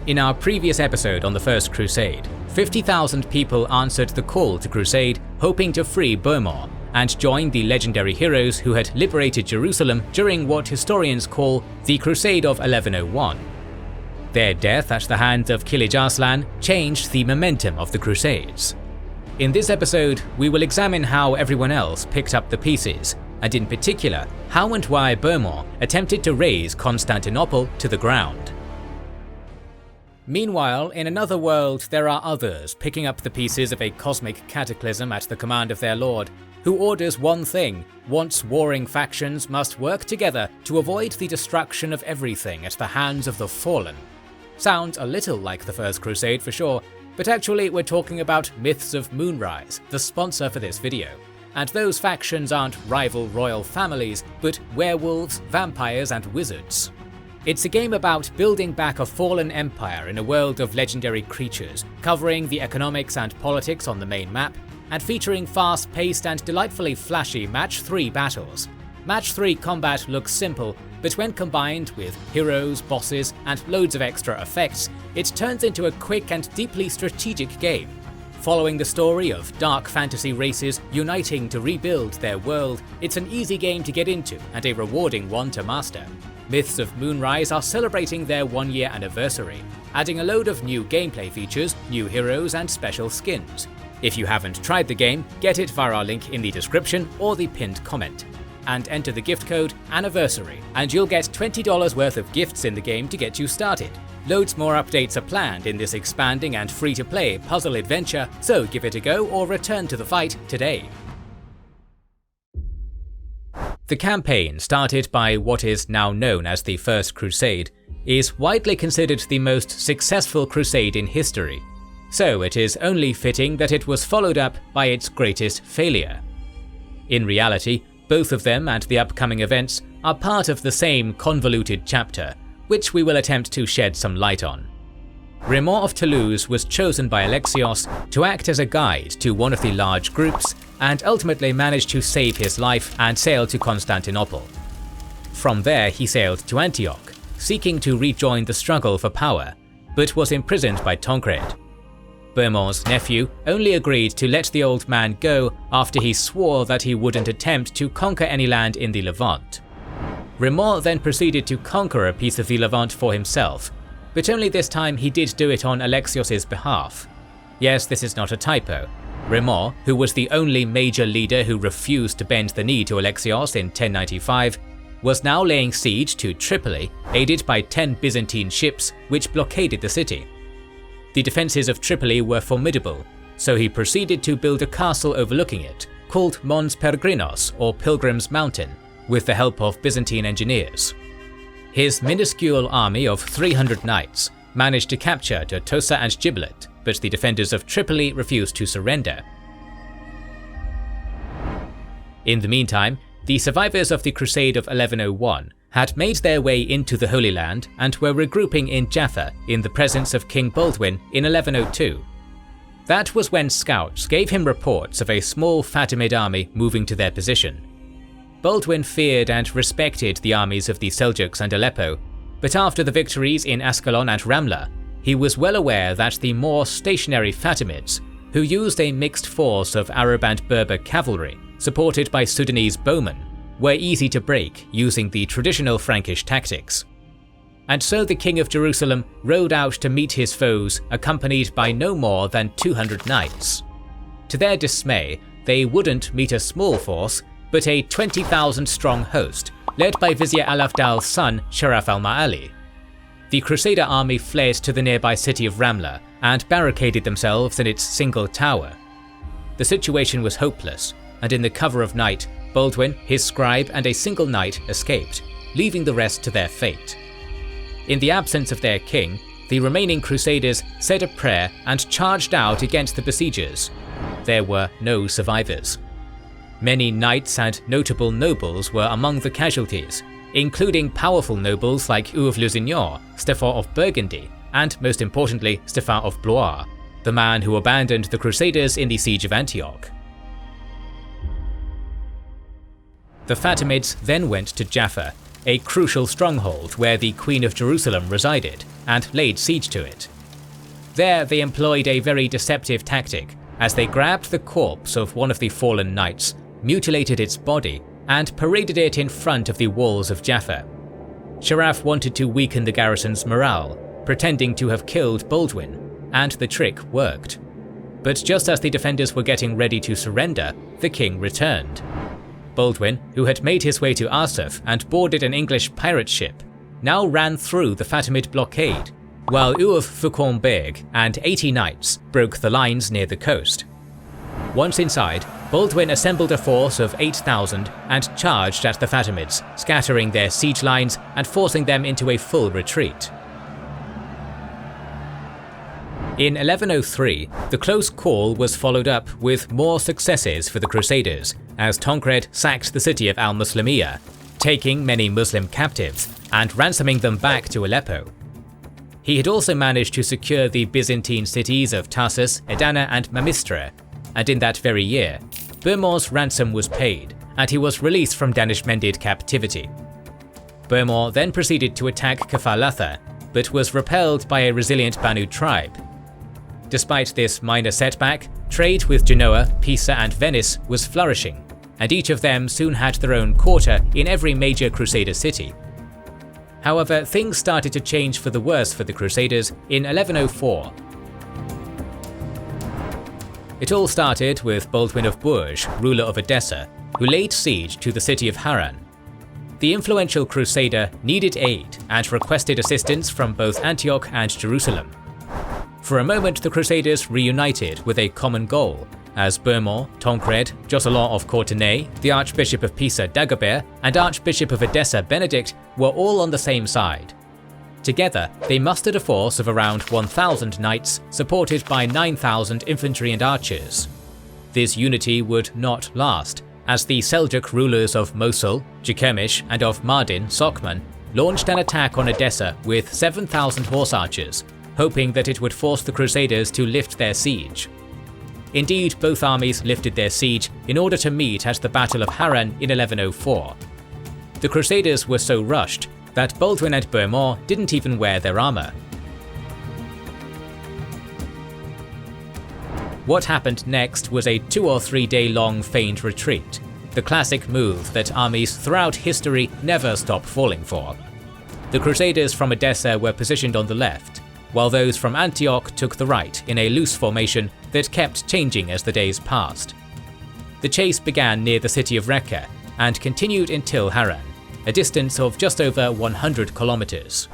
In our previous episode on the First Crusade, 50,000 people answered the call to crusade, hoping to free Burma and join the legendary heroes who had liberated Jerusalem during what historians call the Crusade of 1101. Their death at the hands of Kilij Arslan changed the momentum of the Crusades. In this episode, we will examine how everyone else picked up the pieces, and in particular, how and why Burma attempted to raze Constantinople to the ground. Meanwhile, in another world, there are others picking up the pieces of a cosmic cataclysm at the command of their lord, who orders one thing: once warring factions must work together to avoid the destruction of everything at the hands of the fallen. Sounds a little like the First Crusade for sure, but actually we're talking about Myths of Moonrise, the sponsor for this video. And those factions aren't rival royal families, but werewolves, vampires, and wizards. It's a game about building back a fallen empire in a world of legendary creatures, covering the economics and politics on the main map, and featuring fast-paced and delightfully flashy Match 3 battles. Match 3 combat looks simple, but when combined with heroes, bosses, and loads of extra effects, it turns into a quick and deeply strategic game. Following the story of dark fantasy races uniting to rebuild their world, it's an easy game to get into and a rewarding one to master. Myths of Moonrise are celebrating their 1-year anniversary, adding a load of new gameplay features, new heroes, and special skins. If you haven't tried the game, get it via our link in the description or the pinned comment, and enter the gift code ANNIVERSARY, and you'll get $20 worth of gifts in the game to get you started. Loads more updates are planned in this expanding and free-to-play puzzle adventure, so give it a go or return to the fight today. The campaign, started by what is now known as the First Crusade, is widely considered the most successful crusade in history, so it is only fitting that it was followed up by its greatest failure. In reality, both of them and the upcoming events are part of the same convoluted chapter, which we will attempt to shed some light on. Raymond of Toulouse was chosen by Alexios to act as a guide to one of the large groups, and ultimately managed to save his life and sail to Constantinople. From there he sailed to Antioch, seeking to rejoin the struggle for power, but was imprisoned by Tancred. Bohemond's nephew only agreed to let the old man go after he swore that he wouldn't attempt to conquer any land in the Levant. Raymond then proceeded to conquer a piece of the Levant for himself, but only this time he did do it on Alexios' behalf. Yes, this is not a typo. Raymond, who was the only major leader who refused to bend the knee to Alexios in 1095, was now laying siege to Tripoli, aided by 10 Byzantine ships which blockaded the city. The defences of Tripoli were formidable, so he proceeded to build a castle overlooking it, called Mons Peregrinos, or Pilgrim's Mountain, with the help of Byzantine engineers. His minuscule army of 300 knights managed to capture Tortosa and Giblet, but the defenders of Tripoli refused to surrender. In the meantime, the survivors of the Crusade of 1101 had made their way into the Holy Land and were regrouping in Jaffa in the presence of King Baldwin in 1102. That was when scouts gave him reports of a small Fatimid army moving to their position. Baldwin feared and respected the armies of the Seljuks and Aleppo, but after the victories in Ascalon and Ramla, he was well aware that the more stationary Fatimids, who used a mixed force of Arab and Berber cavalry, supported by Sudanese bowmen, were easy to break using the traditional Frankish tactics. And so the King of Jerusalem rode out to meet his foes, accompanied by no more than 200 knights. To their dismay, they wouldn't meet a small force, but a 20,000-strong host, led by Vizier al-Afdal's son Sharaf al-Ma'ali. The Crusader army fled to the nearby city of Ramla and barricaded themselves in its single tower. The situation was hopeless, and in the cover of night, Baldwin, his scribe, and a single knight escaped, leaving the rest to their fate. In the absence of their king, the remaining Crusaders said a prayer and charged out against the besiegers. There were no survivors. Many knights and notable nobles were among the casualties, including powerful nobles like Hugh of Lusignan, Stefan of Burgundy, and most importantly Stefan of Blois, the man who abandoned the Crusaders in the siege of Antioch. The Fatimids then went to Jaffa, a crucial stronghold where the Queen of Jerusalem resided, and laid siege to it. There they employed a very deceptive tactic, as they grabbed the corpse of one of the fallen knights, mutilated its body, and paraded it in front of the walls of Jaffa. Sharaf wanted to weaken the garrison's morale, pretending to have killed Baldwin, and the trick worked. But just as the defenders were getting ready to surrender, the king returned. Baldwin, who had made his way to Arsuf and boarded an English pirate ship, now ran through the Fatimid blockade, while Uuf Fuqon Beg and 80 knights broke the lines near the coast. Once inside, Baldwin assembled a force of 8,000 and charged at the Fatimids, scattering their siege lines and forcing them into a full retreat. In 1103, the close call was followed up with more successes for the Crusaders, as Tancred sacked the city of al-Muslimiyah, taking many Muslim captives and ransoming them back to Aleppo. He had also managed to secure the Byzantine cities of Tarsus, Edana and Mamistra, and in that very year, Bermore's ransom was paid, and he was released from Danishmendid captivity. Bermore then proceeded to attack Kafalatha, but was repelled by a resilient Banu tribe. Despite this minor setback, trade with Genoa, Pisa and Venice was flourishing, and each of them soon had their own quarter in every major Crusader city. However, things started to change for the worse for the Crusaders in 1104. It all started with Baldwin of Bourges, ruler of Edessa, who laid siege to the city of Haran. The influential Crusader needed aid and requested assistance from both Antioch and Jerusalem. For a moment, the Crusaders reunited with a common goal, as Bermore, Tancred, Josselin of Courtenay, the Archbishop of Pisa Dagobert, and Archbishop of Edessa Benedict were all on the same side. Together, they mustered a force of around 1,000 knights, supported by 9,000 infantry and archers. This unity would not last, as the Seljuk rulers of Mosul, Jekemish, and of Mardin, Sokman, launched an attack on Edessa with 7,000 horse archers, hoping that it would force the Crusaders to lift their siege. Indeed, both armies lifted their siege in order to meet at the Battle of Haran in 1104. The Crusaders were so rushed that Baldwin and Bermore didn't even wear their armour. What happened next was a 2 or 3 day long feigned retreat, the classic move that armies throughout history never stop falling for. The Crusaders from Edessa were positioned on the left, while those from Antioch took the right in a loose formation that kept changing as the days passed. The chase began near the city of Raqqa and continued until Haran, a distance of just over 100 kilometers.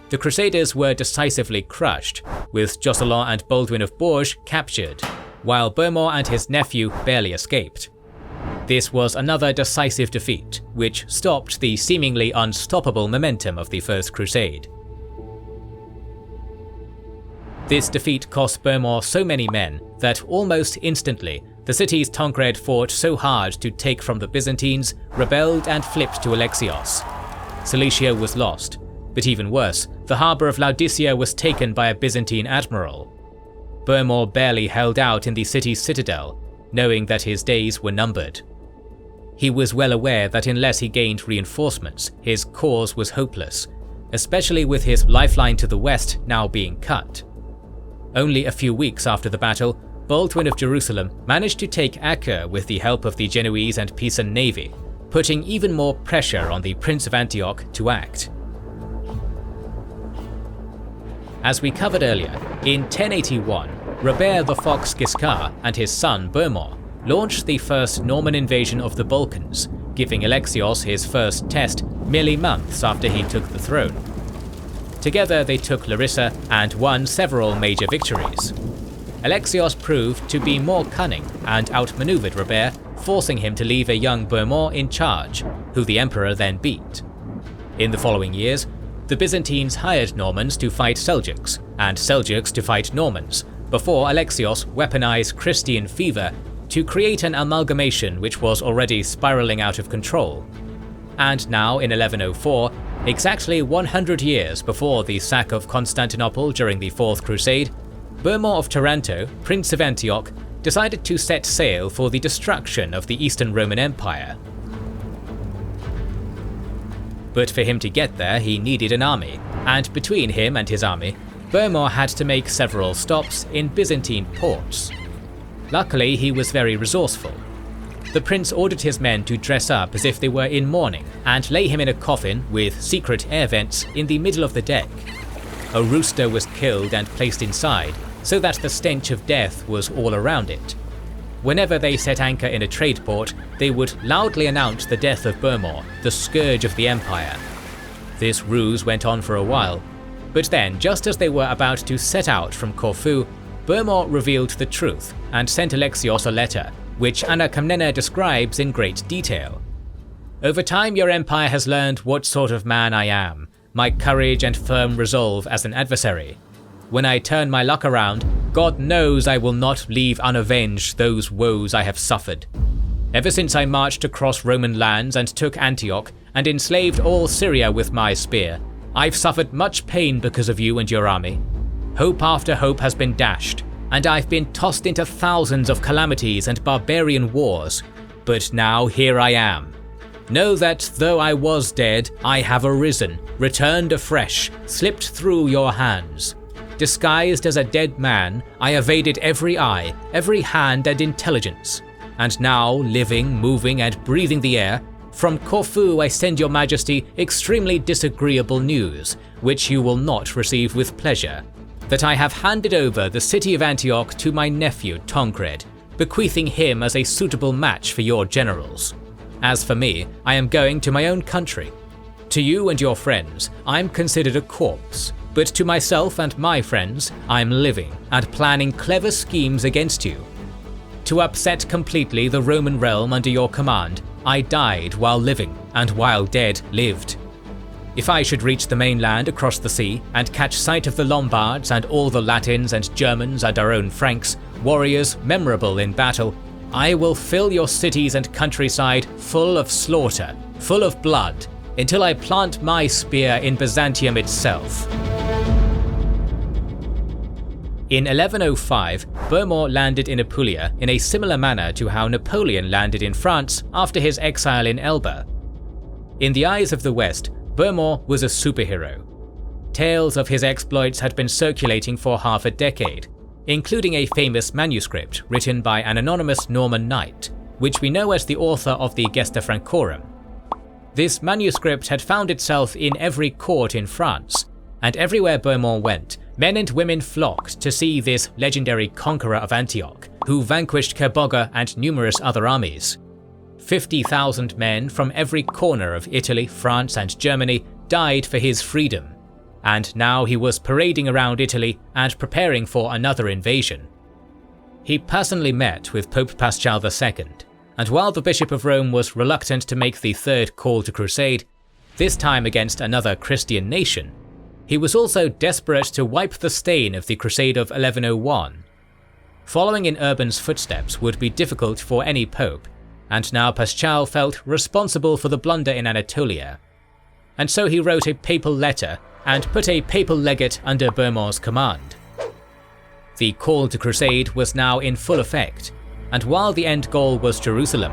The Crusaders were decisively crushed, with Josselin and Baldwin of Bourges captured, while Bermore and his nephew barely escaped. This was another decisive defeat, which stopped the seemingly unstoppable momentum of the First Crusade. This defeat cost Bermore so many men that almost instantly the cities Tancred fought so hard to take from the Byzantines rebelled and flipped to Alexios. Cilicia was lost, but even worse, the harbour of Laodicea was taken by a Byzantine admiral. Bermore barely held out in the city's citadel, knowing that his days were numbered. He was well aware that unless he gained reinforcements, his cause was hopeless, especially with his lifeline to the west now being cut. Only a few weeks after the battle, Baldwin of Jerusalem managed to take Acre with the help of the Genoese and Pisan navy, putting even more pressure on the Prince of Antioch to act. As we covered earlier, in 1081, Robert the Fox Guiscard and his son Bermore launched the first Norman invasion of the Balkans, giving Alexios his first test merely months after he took the throne. Together they took Larissa and won several major victories. Alexios proved to be more cunning and outmaneuvered Robert, forcing him to leave a young Bermore in charge, who the emperor then beat. In the following years, the Byzantines hired Normans to fight Seljuks, and Seljuks to fight Normans, before Alexios weaponized Christian fever to create an amalgamation which was already spiraling out of control. And now in 1104, exactly 100 years before the sack of Constantinople during the Fourth Crusade, Bermore of Taranto, Prince of Antioch, decided to set sail for the destruction of the Eastern Roman Empire. But for him to get there, he needed an army, and between him and his army, Bermor had to make several stops in Byzantine ports. Luckily, he was very resourceful. The prince ordered his men to dress up as if they were in mourning and lay him in a coffin with secret air vents in the middle of the deck. A rooster was killed and placed inside, so that the stench of death was all around it. Whenever they set anchor in a trade port, they would loudly announce the death of Bermor, the scourge of the empire. This ruse went on for a while, but then, just as they were about to set out from Corfu, Bermor revealed the truth and sent Alexios a letter, which Anna Komnene describes in great detail. "Over time your empire has learned what sort of man I am, my courage and firm resolve as an adversary. When I turn my luck around, God knows I will not leave unavenged those woes I have suffered. Ever since I marched across Roman lands and took Antioch and enslaved all Syria with my spear, I've suffered much pain because of you and your army. Hope after hope has been dashed, and I've been tossed into thousands of calamities and barbarian wars, but now here I am. Know that though I was dead, I have arisen, returned afresh, slipped through your hands. Disguised as a dead man, I evaded every eye, every hand and intelligence, and now, living, moving and breathing the air, from Corfu I send your majesty extremely disagreeable news, which you will not receive with pleasure, that I have handed over the city of Antioch to my nephew Tancred, bequeathing him as a suitable match for your generals. As for me, I am going to my own country. To you and your friends, I am considered a corpse, but to myself and my friends, I am living and planning clever schemes against you. To upset completely the Roman realm under your command, I died while living, and while dead lived. If I should reach the mainland across the sea and catch sight of the Lombards and all the Latins and Germans and our own Franks, warriors memorable in battle, I will fill your cities and countryside full of slaughter, full of blood, until I plant my spear in Byzantium itself." In 1105, Bermor landed in Apulia in a similar manner to how Napoleon landed in France after his exile in Elba. In the eyes of the West, Bermor was a superhero. Tales of his exploits had been circulating for half a decade, including a famous manuscript written by an anonymous Norman knight, which we know as the author of the Gesta Francorum. This manuscript had found itself in every court in France, and everywhere Bermor went, men and women flocked to see this legendary conqueror of Antioch, who vanquished Kerbogha and numerous other armies. 50,000 men from every corner of Italy, France and Germany died for his freedom, and now he was parading around Italy and preparing for another invasion. He personally met with Pope Paschal II, and while the Bishop of Rome was reluctant to make the third call to crusade, this time against another Christian nation, he was also desperate to wipe the stain of the Crusade of 1101. Following in Urban's footsteps would be difficult for any pope, and now Paschal felt responsible for the blunder in Anatolia. And so he wrote a papal letter and put a papal legate under Bermor's command. The call to crusade was now in full effect, and while the end goal was Jerusalem,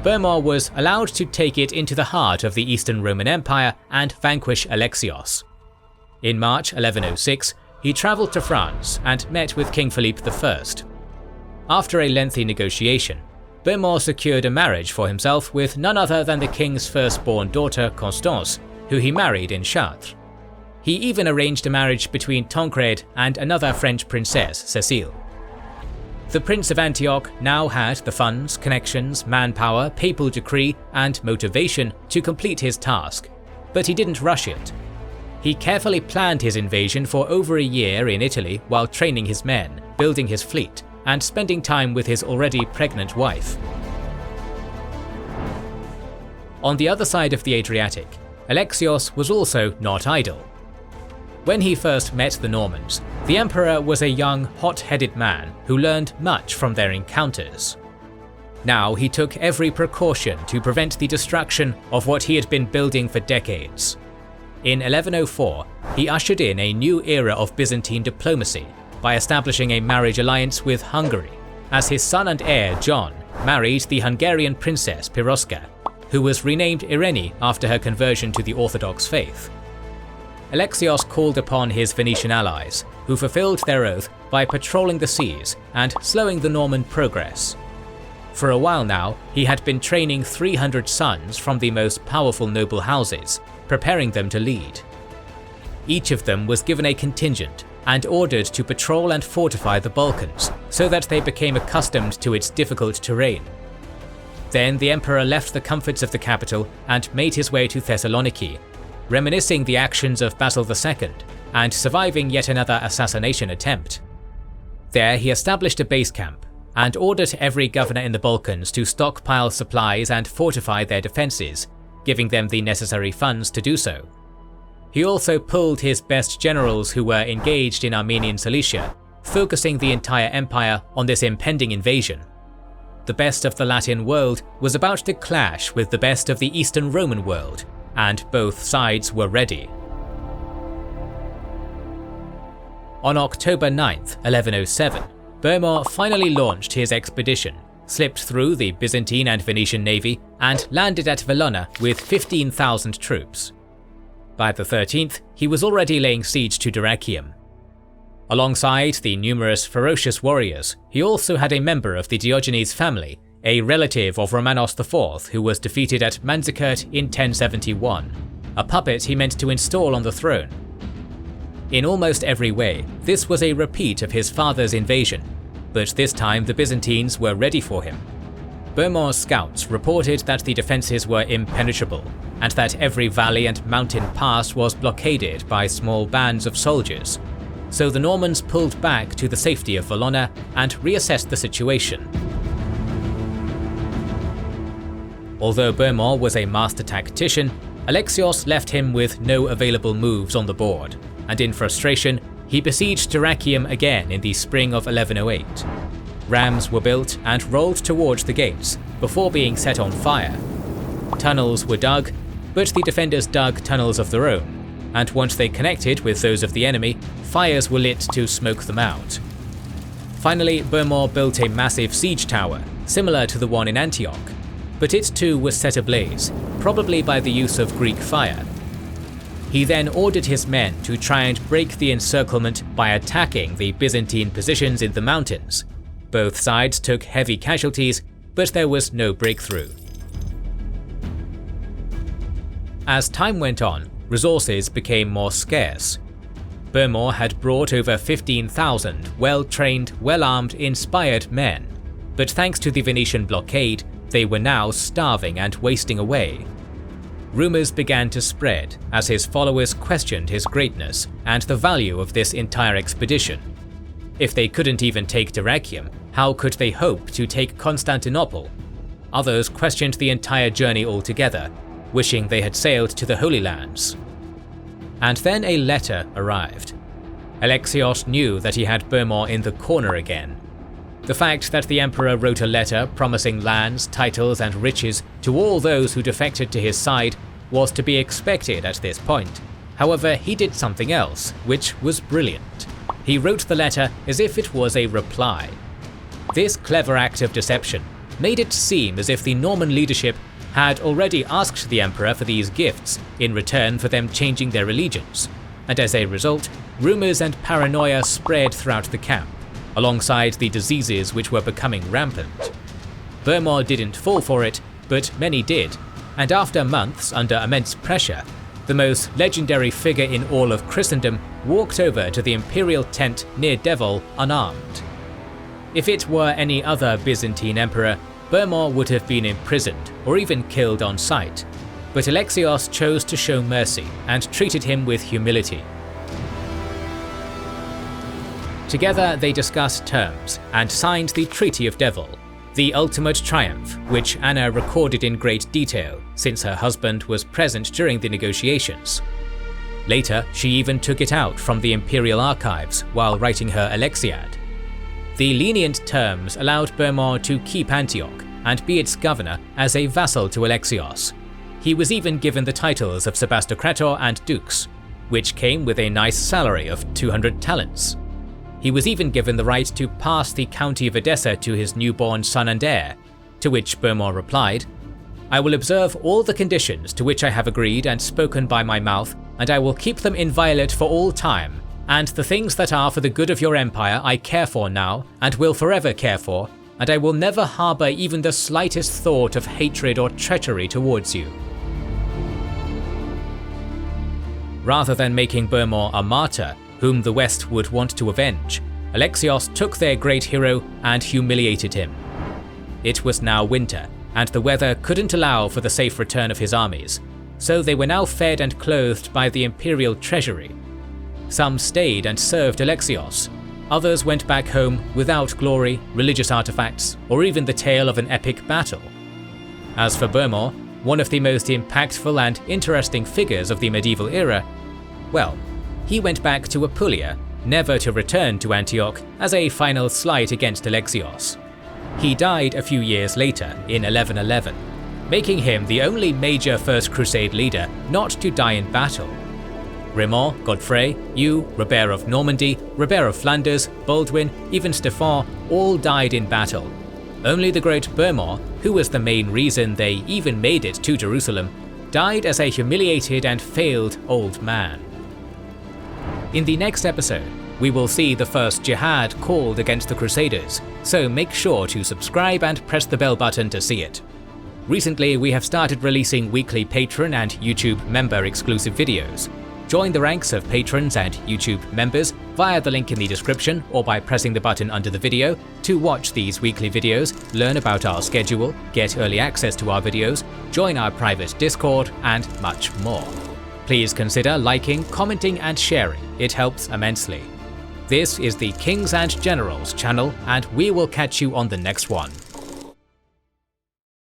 Bermor was allowed to take it into the heart of the Eastern Roman Empire and vanquish Alexios. In March 1106, he travelled to France and met with King Philippe I. After a lengthy negotiation, Bermor secured a marriage for himself with none other than the king's firstborn daughter Constance, who he married in Chartres. He even arranged a marriage between Tancred and another French princess, Cécile. The Prince of Antioch now had the funds, connections, manpower, papal decree, and motivation to complete his task, but he didn't rush it. He carefully planned his invasion for over a year in Italy while training his men, building his fleet, and spending time with his already pregnant wife. On the other side of the Adriatic, Alexios was also not idle. When he first met the Normans, the emperor was a young, hot-headed man who learned much from their encounters. Now he took every precaution to prevent the destruction of what he had been building for decades. In 1104, he ushered in a new era of Byzantine diplomacy by establishing a marriage alliance with Hungary, as his son and heir John married the Hungarian princess Piroska, who was renamed Irene after her conversion to the Orthodox faith. Alexios called upon his Venetian allies, who fulfilled their oath by patrolling the seas and slowing the Norman progress. For a while now, he had been training 300 sons from the most powerful noble houses, preparing them to lead. Each of them was given a contingent and ordered to patrol and fortify the Balkans so that they became accustomed to its difficult terrain. Then the emperor left the comforts of the capital and made his way to Thessaloniki, reminiscing the actions of Basil II and surviving yet another assassination attempt. There he established a base camp and ordered every governor in the Balkans to stockpile supplies and fortify their defences, giving them the necessary funds to do so. He also pulled his best generals who were engaged in Armenian Cilicia, focusing the entire empire on this impending invasion. The best of the Latin world was about to clash with the best of the Eastern Roman world, and both sides were ready. On October 9th, 1107, Bohemond finally launched his expedition, slipped through the Byzantine and Venetian navy, and landed at Valona with 15,000 troops. By the 13th, he was already laying siege to Dyrrhachium. Alongside the numerous ferocious warriors, he also had a member of the Diogenes family, a relative of Romanos IV who was defeated at Manzikert in 1071, a puppet he meant to install on the throne. In almost every way, this was a repeat of his father's invasion, but this time the Byzantines were ready for him. Bohemond's scouts reported that the defences were impenetrable, and that every valley and mountain pass was blockaded by small bands of soldiers. So the Normans pulled back to the safety of Valona and reassessed the situation. Although Bohemond was a master tactician, Alexios left him with no available moves on the board, and in frustration, he besieged Dyrrhachium again in the spring of 1108. Rams were built and rolled towards the gates before being set on fire. Tunnels were dug, but the defenders dug tunnels of their own, and once they connected with those of the enemy, fires were lit to smoke them out. Finally, Bohemond built a massive siege tower, similar to the one in Antioch, but it too was set ablaze, probably by the use of Greek fire. He then ordered his men to try and break the encirclement by attacking the Byzantine positions in the mountains. Both sides took heavy casualties, but there was no breakthrough. As time went on, resources became more scarce. Bohemond had brought over 15,000 well-trained, well-armed, inspired men, but thanks to the Venetian blockade, they were now starving and wasting away. Rumours began to spread as his followers questioned his greatness and the value of this entire expedition. If they couldn't even take Dyrrhachium, how could they hope to take Constantinople? Others questioned the entire journey altogether, wishing they had sailed to the Holy Lands. And then a letter arrived. Alexios knew that he had Bohemond in the corner again. The fact that the emperor wrote a letter promising lands, titles, and riches to all those who defected to his side was to be expected at this point. However, he did something else, which was brilliant. He wrote the letter as if it was a reply. This clever act of deception made it seem as if the Norman leadership had already asked the emperor for these gifts in return for them changing their allegiance, and as a result, rumours and paranoia spread throughout the camp, alongside the diseases which were becoming rampant. Bohemond didn't fall for it, but many did, and after months under immense pressure, the most legendary figure in all of Christendom walked over to the imperial tent near Devol unarmed. If it were any other Byzantine emperor, Bohemond would have been imprisoned or even killed on sight, but Alexios chose to show mercy and treated him with humility. Together they discussed terms and signed the Treaty of Devol, the ultimate triumph which Anna recorded in great detail since her husband was present during the negotiations. Later, she even took it out from the imperial archives while writing her Alexiad. The lenient terms allowed Bohemond to keep Antioch and be its governor as a vassal to Alexios. He was even given the titles of Sebastocrator and Dux, which came with a nice salary of 200 talents. He was even given the right to pass the county of Edessa to his newborn son and heir, to which Bohemond replied, I will observe all the conditions to which I have agreed and spoken by my mouth, and I will keep them inviolate for all time. And the things that are for the good of your empire I care for now, and will forever care for, and I will never harbour even the slightest thought of hatred or treachery towards you." Rather than making Burmah a martyr, whom the West would want to avenge, Alexios took their great hero and humiliated him. It was now winter, and the weather couldn't allow for the safe return of his armies, so they were now fed and clothed by the imperial treasury. Some stayed and served Alexios. Others went back home without glory, religious artifacts, or even the tale of an epic battle. As for Burmah, one of the most impactful and interesting figures of the medieval era, well, he went back to Apulia, never to return to Antioch as a final slight against Alexios. He died a few years later in 1111, making him the only major First Crusade leader not to die in battle. Raymond, Godfrey, Hugh, Robert of Normandy, Robert of Flanders, Baldwin, even Stefan all died in battle. Only the great Burmah, who was the main reason they even made it to Jerusalem, died as a humiliated and failed old man. In the next episode, we will see the first jihad called against the Crusaders, so make sure to subscribe and press the bell button to see it. Recently, we have started releasing weekly Patreon and YouTube member exclusive videos. Join the ranks of patrons and YouTube members via the link in the description or by pressing the button under the video to watch these weekly videos, learn about our schedule, get early access to our videos, join our private Discord, and much more. Please consider liking, commenting, and sharing. It helps immensely. This is the Kings and Generals channel, and we will catch you on the next one.